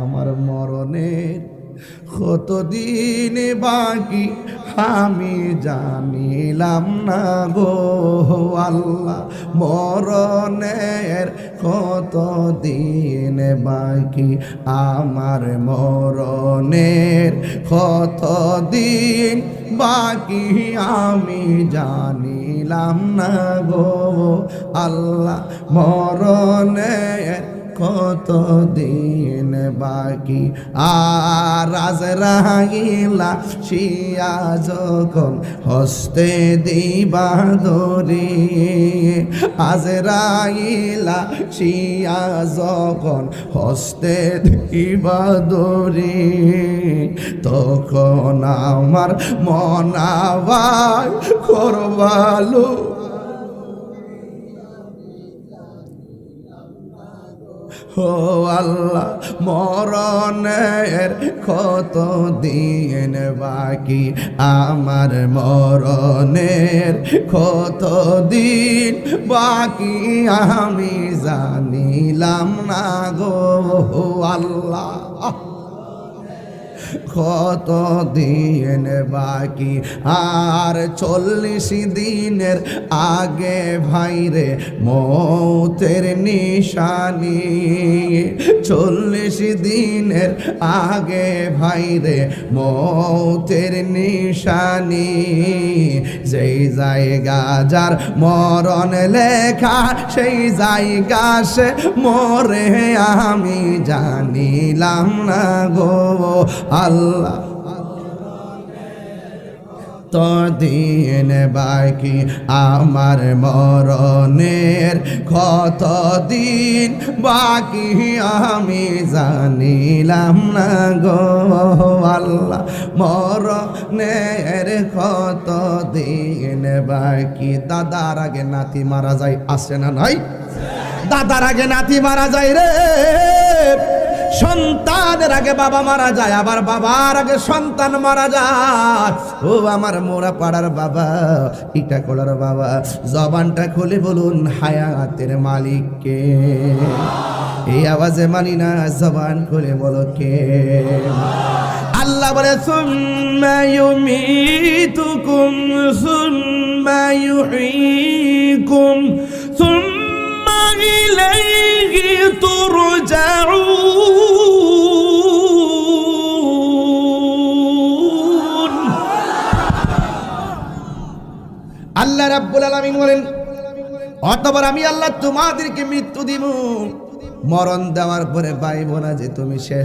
আমার মরণের কতদিন বাকি আমি জানিলাম না গো আল্লাহ, মরণের কতদিন বাকি আমার মরণের কতদিন বাকি আমি জানিলাম না গো আল্লাহ, মরণের কতদিন বাকি। আর আজরাইলা শিয়া যখন হস্তে দিবা ধরি, আজরাইলা শিয়া যখন হস্তে দিবা ধরি, তখন আমার মন আবার করবালো ও আল্লাহ, মরণের কতদিন বাকি আমার মরণের কতদিন বাকি আমি জানিলাম না গো আল্লাহ, কতদিন বাকি। আর 40 দিনের আগে ভাইরে মৌতের নিশানি, 40 দিনের আগে ভাইরে মৌতের নিশানি, যেই জায়গা যার মরণ লেখা সেই জায়গা সে মরে আমি জানিলাম না গো আল্লাহ, তদিন বাকি আমার মরণের কতদিন বাকি আমি জানিলাম না গো আল্লাহ, মরণের কতদিন বাকি। দাদার আগে নাতি মারা যায়, আসে না নাই? দাদার আগে নাতি মারা যায় রে, সন্তানের আগে বাবা মারা যায়, আবার বাবার আগে সন্তান মারা যায়। ও আমার মোরা পাড়ার বাবা, ইটা কলার বাবা, জবানটা খুলে বলুন হায়াতের মালিককে। এই আওয়াজে মানি না, জবান খুলে বলো কে? আল্লাহ বলে সুম্মা ইউমিতুকুম সুম্মা ইউহয়িকুম সুম্মা ইলাইহি তুরজাউন। আল্লাহ রাব্বুল আলামিন বলেন, অতঃপর আমি আল্লাহ তোমাদেরকে মৃত্যু দিব, মরণ দেওয়ার পরে পাইব না যে তুমি শেষ